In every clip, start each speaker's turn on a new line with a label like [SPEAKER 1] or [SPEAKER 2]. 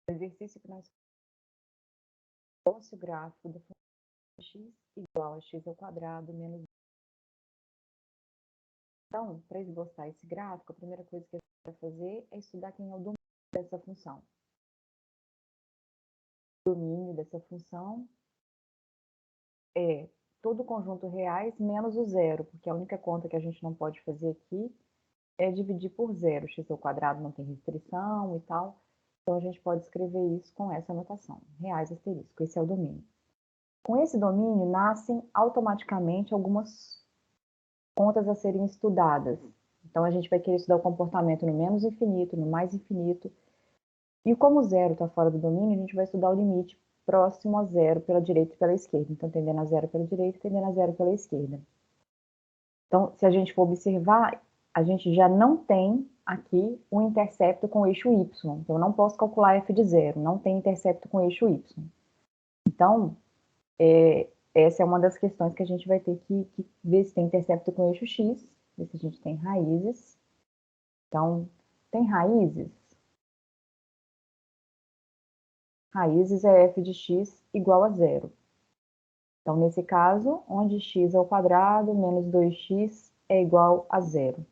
[SPEAKER 1] O exercício que nós fizemos, o gráfico da função x igual a x ao quadrado menos. Então, para esboçar esse gráfico, a primeira coisa que a gente vai fazer é estudar quem é o domínio dessa função. O domínio dessa função é todo o conjunto reais menos o zero, porque a única conta que a gente não pode fazer aqui é dividir por zero. X ao quadrado não tem restrição e tal. Então, a gente pode escrever isso com essa notação. Reais asterisco. Esse é o domínio. Com esse domínio, nascem automaticamente algumas contas a serem estudadas. Então, a gente vai querer estudar o comportamento no menos infinito, no mais infinito. E como o zero está fora do domínio, a gente vai estudar o limite próximo a zero pela direita e pela esquerda. Então, tendendo a zero pela direita e tendendo a zero pela esquerda. Então, se a gente for observar, a gente já não tem aqui um intercepto com o eixo y. Então, eu não posso calcular f de zero, não tem intercepto com o eixo y. Então, essa é uma das questões que a gente vai ter que ver se tem intercepto com o eixo x, ver se a gente tem raízes. Então, tem raízes? Raízes é f de x igual a zero. Então, nesse caso, onde x ao quadrado menos 2x é igual a zero.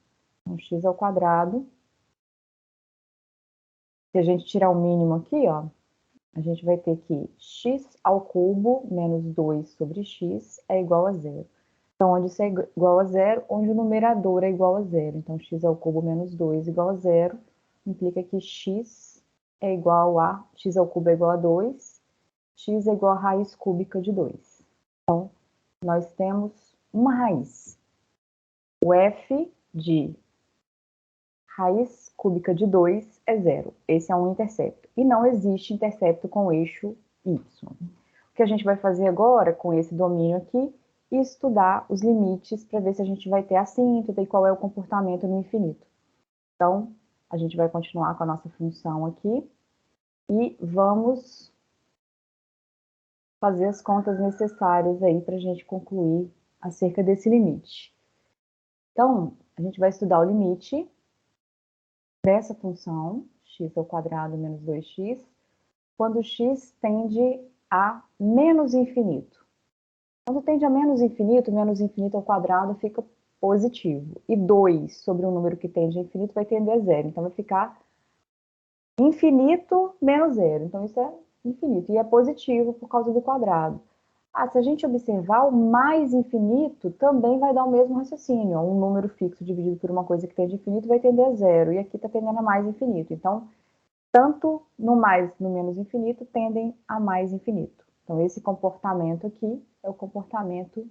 [SPEAKER 1] Então, x ao quadrado, se a gente tirar o mínimo aqui, ó, a gente vai ter que x ao cubo menos 2 sobre x é igual a zero. Então, onde isso é igual a zero, onde o numerador é igual a zero. Então, x ao cubo menos 2 igual a zero, implica que x é igual a, x ao cubo é igual a 2, x é igual a raiz cúbica de 2. Então, nós temos uma raiz. O f de raiz cúbica de 2 é zero. Esse é um intercepto. E não existe intercepto com o eixo y. O que a gente vai fazer agora, com esse domínio aqui, é estudar os limites para ver se a gente vai ter assíntota e qual é o comportamento no infinito. Então, a gente vai continuar com a nossa função aqui e vamos fazer as contas necessárias aí para a gente concluir acerca desse limite. Então, a gente vai estudar o limite dessa função, x ao quadrado menos 2x, quando x tende a menos infinito. Quando tende a menos infinito ao quadrado fica positivo. E 2 sobre um número que tende a infinito vai tender a zero. Então, vai ficar infinito menos zero. Então, isso é infinito. E é positivo por causa do quadrado. Se a gente observar, o mais infinito também vai dar o mesmo raciocínio. Um número fixo dividido por uma coisa que tende a infinito vai tender a zero. E aqui está tendendo a mais infinito. Então, tanto no mais e no menos infinito tendem a mais infinito. Então, esse comportamento aqui é o comportamento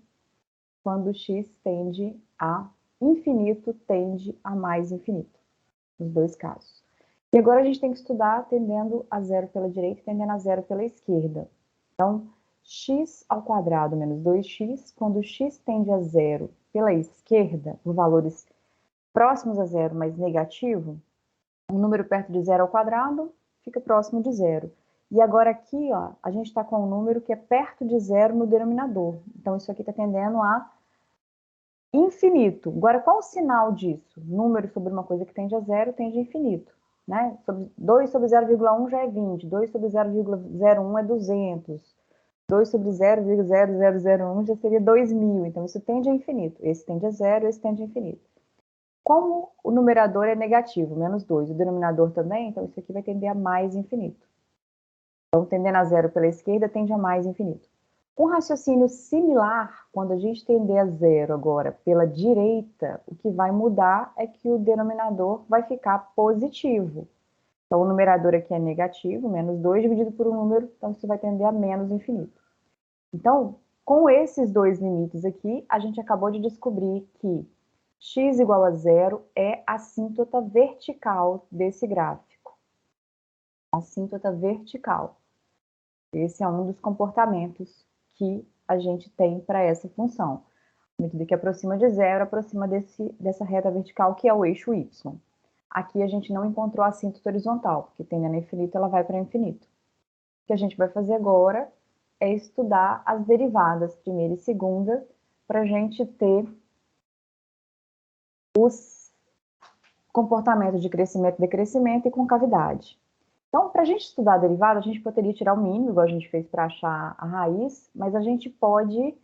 [SPEAKER 1] quando x tende a infinito, tende a mais infinito, nos dois casos. E agora a gente tem que estudar tendendo a zero pela direita e tendendo a zero pela esquerda. Então, x ao quadrado menos 2x, quando x tende a zero pela esquerda, por valores próximos a zero, mas negativo, um número perto de zero ao quadrado fica próximo de zero. E agora aqui, ó, a gente está com um número que é perto de zero no denominador. Então, isso aqui está tendendo a infinito. Agora, qual o sinal disso? Número sobre uma coisa que tende a zero tende a infinito. Né? 2 sobre 0,1 já é 20, 2 sobre 0,01 é 200, 2 sobre 0,0001 já seria 2000, então isso tende a infinito. Esse tende a zero, esse tende a infinito. Como o numerador é negativo, menos 2, o denominador também, então isso aqui vai tender a mais infinito. Então, tendendo a zero pela esquerda, tende a mais infinito. Com raciocínio similar, quando a gente tender a zero agora pela direita, o que vai mudar é que o denominador vai ficar positivo. Então, o numerador aqui é negativo, menos 2 dividido por um número, então isso vai tender a menos infinito. Então, com esses dois limites aqui, a gente acabou de descobrir que x igual a zero é a assíntota vertical desse gráfico. Assíntota vertical. Esse é um dos comportamentos que a gente tem para essa função. À medida que aproxima de zero, aproxima dessa reta vertical, que é o eixo y. Aqui a gente não encontrou a assíntota horizontal, porque tendendo a infinito, ela vai para infinito. O que a gente vai fazer agora é estudar as derivadas, primeira e segunda, para a gente ter os comportamentos de crescimento e decrescimento e concavidade. Então, para a gente estudar a derivada, a gente poderia tirar o mínimo, igual a gente fez para achar a raiz, mas a gente pode,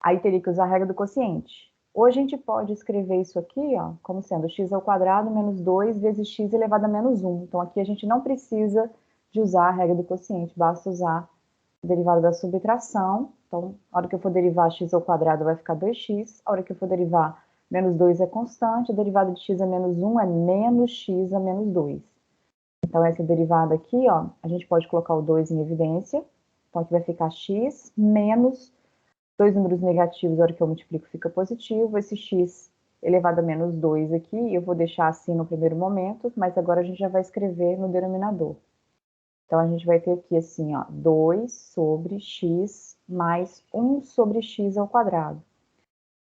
[SPEAKER 1] aí teria que usar a regra do quociente. Ou a gente pode escrever isso aqui, ó, como sendo x ao quadrado menos 2 vezes x elevado a menos 1. Então, aqui a gente não precisa de usar a regra do quociente, basta usar a derivada da subtração. Então, a hora que eu for derivar x ao quadrado vai ficar 2x, a hora que eu for derivar menos 2 é constante, a derivada de x a menos 1 é menos x a menos 2. Então, essa derivada aqui, ó, a gente pode colocar o 2 em evidência. Então, aqui vai ficar x menos dois números negativos, a hora que eu multiplico fica positivo. Esse x elevado a menos 2 aqui, eu vou deixar assim no primeiro momento, mas agora a gente já vai escrever no denominador. Então, a gente vai ter aqui assim, ó, 2 sobre x mais 1 sobre x ao quadrado.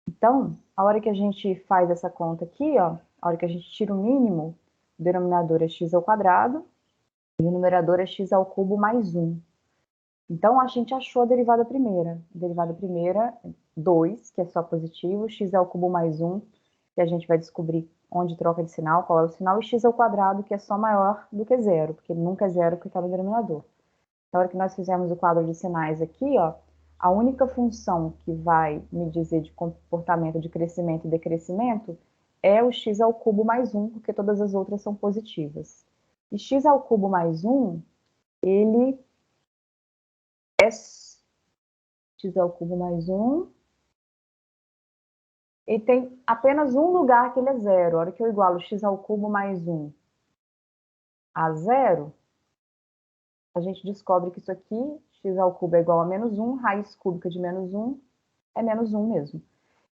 [SPEAKER 1] Então, a hora que a gente faz essa conta aqui, ó, a hora que a gente tira o mínimo, o denominador é x ao quadrado e o numerador é x ao cubo mais 1. Então, a gente achou a derivada primeira. A derivada primeira, 2, que é só positivo, x ao cubo mais 1, que a gente vai descobrir onde troca de sinal, qual é o sinal, e x ao quadrado, que é só maior do que zero, porque nunca é zero porque está no denominador. Na hora que nós fizermos o quadro de sinais aqui, ó, a única função que vai me dizer de comportamento de crescimento e decrescimento é o x ao cubo mais 1, porque todas as outras são positivas. E x ao cubo mais 1, ele é x ao cubo mais 1, ele tem apenas um lugar que ele é zero. A hora que eu igualo x ao cubo mais 1 a zero, a gente descobre que isso aqui, x ao cubo é igual a menos 1, raiz cúbica de menos 1 é menos 1 mesmo.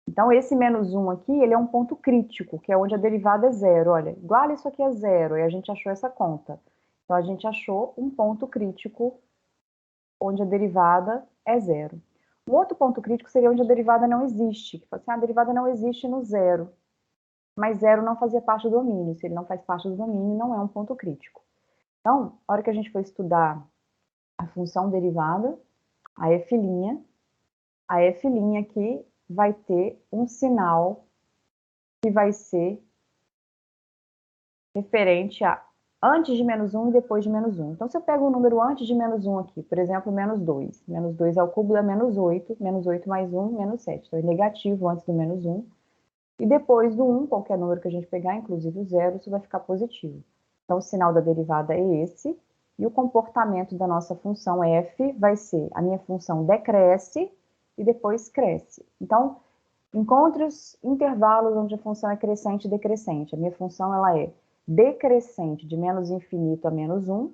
[SPEAKER 1] Então, esse menos 1 aqui, ele é um ponto crítico, que é onde a derivada é zero. Olha, igual isso aqui é zero, e a gente achou essa conta. Então, a gente achou um ponto crítico onde a derivada é zero. Um outro ponto crítico seria onde a derivada não existe. Que assim, a derivada não existe no zero, mas zero não fazia parte do domínio. Se ele não faz parte do domínio, não é um ponto crítico. Então, a hora que a gente for estudar a função derivada, a f', aqui vai ter um sinal que vai ser referente a antes de menos 1 e depois de menos 1. Então, se eu pego o número antes de menos 1 aqui, por exemplo, menos 2. Menos 2 ao cubo dá menos 8 mais 1, menos 7. Então, é negativo antes do menos 1. E depois do 1, qualquer número que a gente pegar, inclusive o zero, isso vai ficar positivo. Então, o sinal da derivada é esse. E o comportamento da nossa função f vai ser, a minha função decresce e depois cresce. Então, encontre os intervalos onde a função é crescente e decrescente. A minha função ela é decrescente de menos infinito a menos 1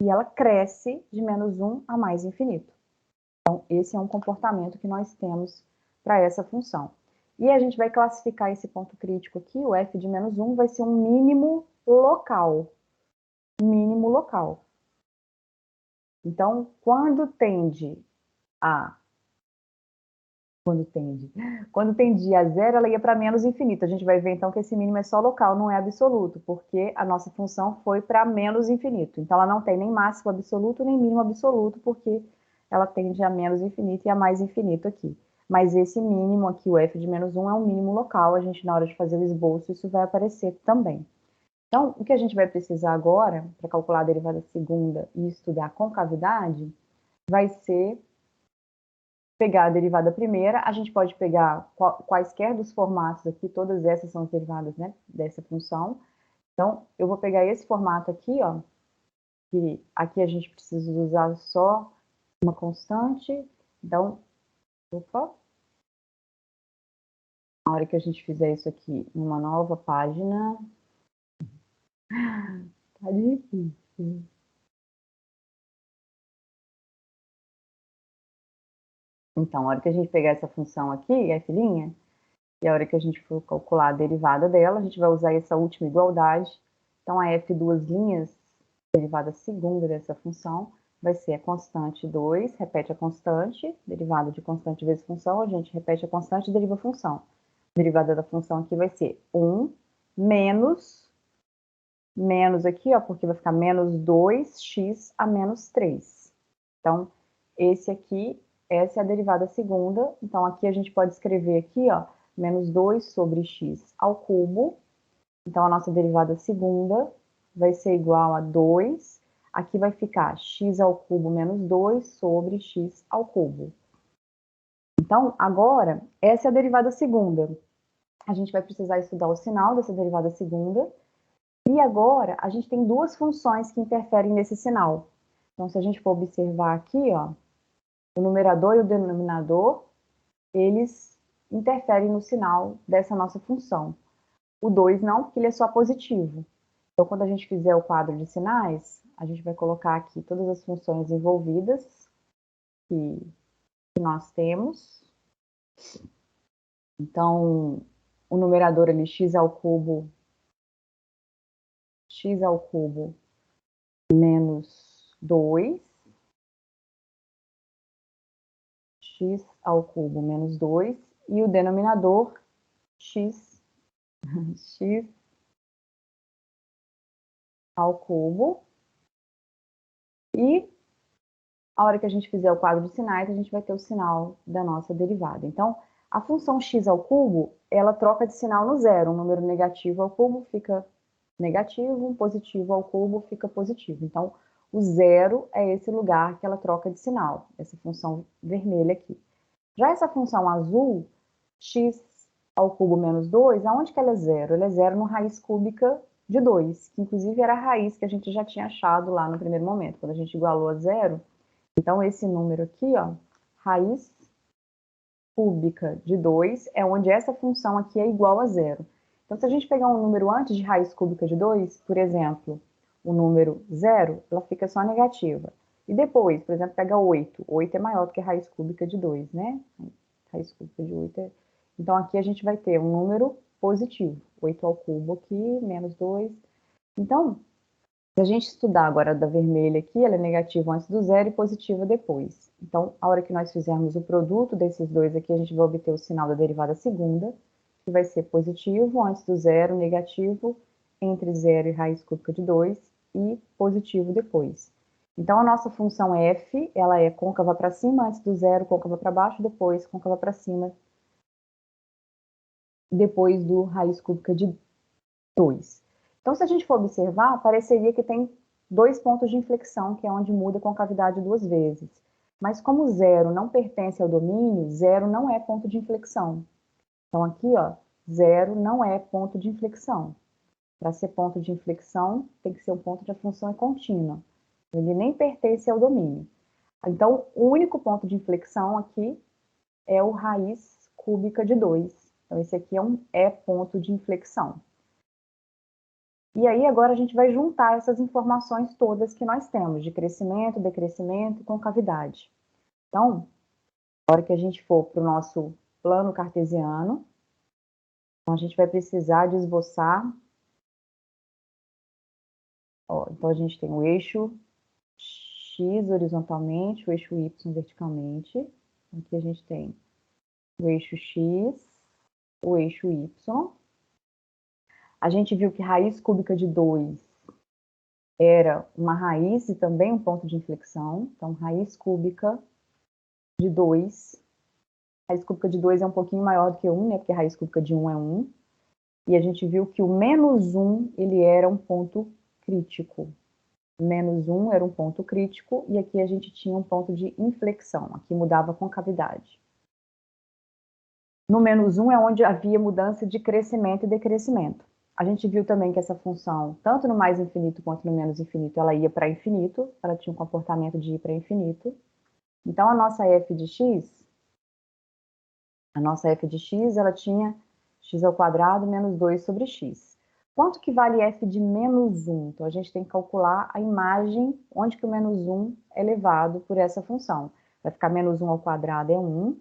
[SPEAKER 1] e ela cresce de menos 1 a mais infinito. Então, esse é um comportamento que nós temos para essa função. E a gente vai classificar esse ponto crítico aqui, o f de menos 1, vai ser um mínimo local. Mínimo local. Então, quando tende a Quando tendia a zero, ela ia para menos infinito. A gente vai ver então que esse mínimo é só local, não é absoluto, porque a nossa função foi para menos infinito. Então ela não tem nem máximo absoluto, nem mínimo absoluto, porque ela tende a menos infinito e a mais infinito aqui. Mas esse mínimo aqui, o f de menos 1, é um mínimo local. A gente, na hora de fazer o esboço, isso vai aparecer também. Então, o que a gente vai precisar agora, para calcular a derivada segunda e estudar a concavidade, vai ser pegar a derivada primeira, a gente pode pegar quaisquer dos formatos aqui, todas essas são as derivadas, né, dessa função. Então, eu vou pegar esse formato aqui, ó, que aqui a gente precisa usar só uma constante. Então, opa, na hora que a gente fizer isso aqui numa nova página, tá difícil. Então, a hora que a gente pegar essa função aqui, f', e a hora que a gente for calcular a derivada dela, a gente vai usar essa última igualdade. Então, a f duas linhas, derivada segunda dessa função, vai ser a constante 2, repete a constante, derivada de constante vezes função, a gente repete a constante e deriva a função. A derivada da função aqui vai ser 1 menos aqui, ó, porque vai ficar menos 2x a menos 3. Então, essa é a derivada segunda. Então, aqui a gente pode escrever aqui, ó, menos 2 sobre x ao cubo. Então, a nossa derivada segunda vai ser igual a 2. Aqui vai ficar x ao cubo menos 2 sobre x ao cubo. Então, agora, essa é a derivada segunda. A gente vai precisar estudar o sinal dessa derivada segunda. E agora, a gente tem duas funções que interferem nesse sinal. Então, se a gente for observar aqui, ó, o numerador e o denominador, eles interferem no sinal dessa nossa função. O 2 não, porque ele é só positivo. Então, quando a gente fizer o quadro de sinais, a gente vai colocar aqui todas as funções envolvidas que nós temos. Então, o numerador ali, x ao cubo menos 2, x ao cubo menos 2, e o denominador, x ao cubo. E a hora que a gente fizer o quadro de sinais, a gente vai ter o sinal da nossa derivada. Então, a função x ao cubo, ela troca de sinal no zero. Um número negativo ao cubo fica negativo, um positivo ao cubo fica positivo. Então, o zero é esse lugar que ela troca de sinal, essa função vermelha aqui. Já essa função azul, x ao cubo menos 2, aonde que ela é zero? Ela é zero no raiz cúbica de 2, que inclusive era a raiz que a gente já tinha achado lá no primeiro momento, quando a gente igualou a zero. Então, esse número aqui, ó, raiz cúbica de 2, é onde essa função aqui é igual a zero. Então, se a gente pegar um número antes de raiz cúbica de 2, por exemplo, o número 0, ela fica só negativa. E depois, por exemplo, pega 8. 8 é maior do que raiz cúbica de 2, né? Raiz cúbica de 8 é... Então, aqui a gente vai ter um número positivo. 8 ao cubo aqui, menos 2. Então, se a gente estudar agora da vermelha aqui, ela é negativa antes do zero e positiva depois. Então, a hora que nós fizermos o produto desses dois aqui, a gente vai obter o sinal da derivada segunda, que vai ser positivo antes do zero, negativo entre zero e raiz cúbica de 2 e positivo depois. Então, a nossa função f, ela é côncava para cima antes do zero, côncava para baixo, depois côncava para cima, depois do raiz cúbica de 2. Então, se a gente for observar, pareceria que tem dois pontos de inflexão, que é onde muda a concavidade duas vezes. Mas como zero não pertence ao domínio, zero não é ponto de inflexão. Então, aqui, ó, zero não é ponto de inflexão. Para ser ponto de inflexão, tem que ser um ponto onde a função é contínua. Ele nem pertence ao domínio. Então, o único ponto de inflexão aqui é o raiz cúbica de 2. Então, esse aqui é ponto de inflexão. E aí, agora a gente vai juntar essas informações todas que nós temos, de crescimento, decrescimento e concavidade. Então, na hora que a gente for para o nosso plano cartesiano, a gente vai precisar de esboçar. Ó, então, a gente tem o eixo x horizontalmente, o eixo y verticalmente. Aqui a gente tem o eixo x, o eixo y. A gente viu que raiz cúbica de 2 era uma raiz e também um ponto de inflexão. Então, raiz cúbica de 2. Raiz cúbica de 2 é um pouquinho maior do que 1, né? Porque a raiz cúbica de 1 é 1. E a gente viu que o menos 1, ele era um ponto crítico. Menos 1 era um ponto crítico, e aqui a gente tinha um ponto de inflexão. Aqui mudava a concavidade. No menos 1 é onde havia mudança de crescimento e decrescimento. A gente viu também que essa função, tanto no mais infinito quanto no menos infinito, ela ia para infinito, ela tinha um comportamento de ir para infinito. Então, a nossa f de x, ela tinha x ao quadrado menos 2 sobre x. Quanto que vale f de menos 1? Então, a gente tem que calcular a imagem onde que o menos 1 é levado por essa função. Vai ficar menos 1 ao quadrado é 1.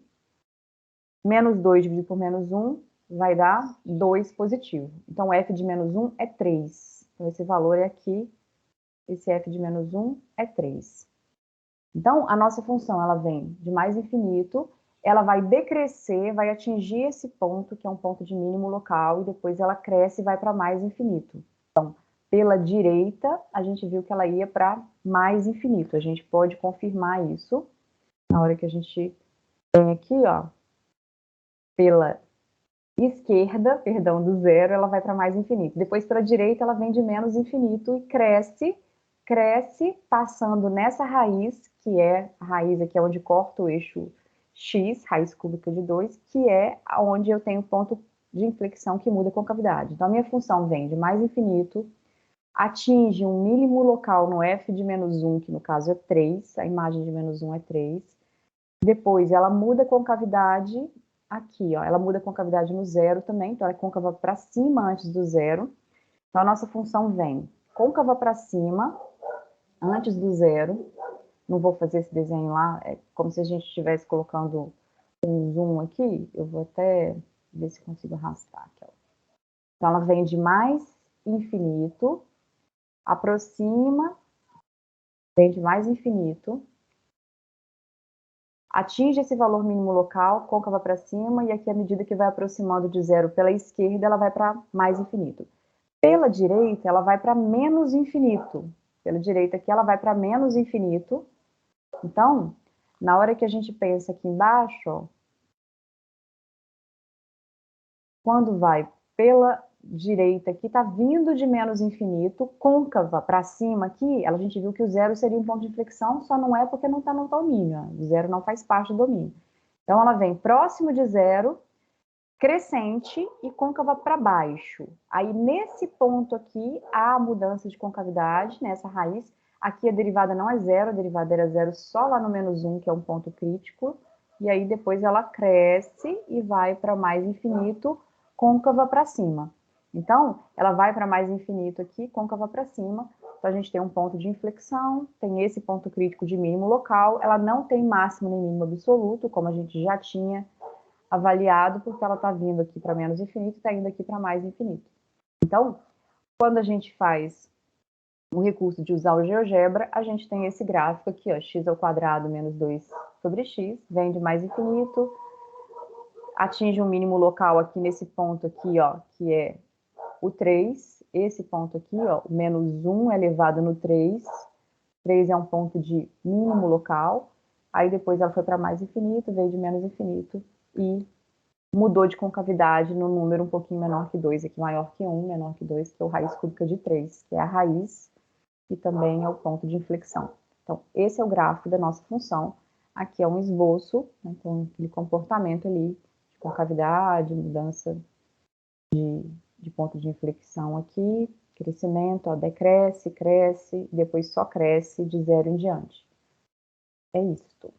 [SPEAKER 1] Menos 2 dividido por menos 1 vai dar 2 positivo. Então, f de menos 1 é 3. Então, esse valor é aqui. Esse f de menos 1 é 3. Então, a nossa função, ela vem de mais infinito, ela vai decrescer, vai atingir esse ponto, que é um ponto de mínimo local, e depois ela cresce e vai para mais infinito. Então, pela direita, a gente viu que ela ia para mais infinito. A gente pode confirmar isso na hora que a gente tem aqui, ó, pela esquerda, perdão, do zero, ela vai para mais infinito. Depois, para a direita, ela vem de menos infinito e cresce, cresce, passando nessa raiz, que é a raiz aqui é onde corta o eixo x, raiz cúbica de 2, que é onde eu tenho ponto de inflexão que muda a concavidade. Então, a minha função vem de mais infinito, atinge um mínimo local no f de menos 1, que no caso é 3, a imagem de menos 1 é 3. Depois, ela muda a concavidade aqui, ó, ela muda a concavidade no zero também, então ela é côncava para cima antes do zero. Então, a nossa função vem côncava para cima, antes do zero. Não vou fazer esse desenho lá, é como se a gente estivesse colocando um zoom aqui. Eu vou até ver se consigo arrastar aqui, ó. Então, ela vem de mais infinito, aproxima, vem de mais infinito, atinge esse valor mínimo local, côncava para cima, e aqui, à medida que vai aproximando de zero pela esquerda, ela vai para mais infinito. Pela direita, ela vai para menos infinito. Pela direita aqui, ela vai para menos infinito. Então, na hora que a gente pensa aqui embaixo, ó, quando vai pela direita aqui, está vindo de menos infinito, côncava para cima aqui, a gente viu que o zero seria um ponto de inflexão, só não é porque não está no domínio. O zero não faz parte do domínio. Então, ela vem próximo de zero, crescente e côncava para baixo. Aí, nesse ponto aqui, há a mudança de concavidade, nessa raiz. Aqui a derivada não é zero, a derivada era zero só lá no menos 1, que é um ponto crítico. E aí, depois ela cresce e vai para mais infinito, côncava para cima. Então, ela vai para mais infinito aqui, côncava para cima. Então, a gente tem um ponto de inflexão, tem esse ponto crítico de mínimo local. Ela não tem máximo nem mínimo absoluto, como a gente já tinha avaliado, porque ela está vindo aqui para menos infinito e está indo aqui para mais infinito. Então, quando a gente faz o recurso de usar o GeoGebra, a gente tem esse gráfico aqui, ó, x ao quadrado menos 2 sobre x, vem de mais infinito, atinge um mínimo local aqui nesse ponto aqui, ó, que é o 3, esse ponto aqui, ó, o menos 1 elevado no 3, 3 é um ponto de mínimo local, aí depois ela foi para mais infinito, veio de menos infinito e mudou de concavidade no número um pouquinho menor que 2, aqui maior que 1, menor que 2, que é o raiz cúbica de 3, que é a raiz e também é o ponto de inflexão. Então, esse é o gráfico da nossa função. Aqui é um esboço, né, com aquele comportamento ali de concavidade, mudança de ponto de inflexão aqui, crescimento, ó, decresce, cresce, depois só cresce de zero em diante. É isso.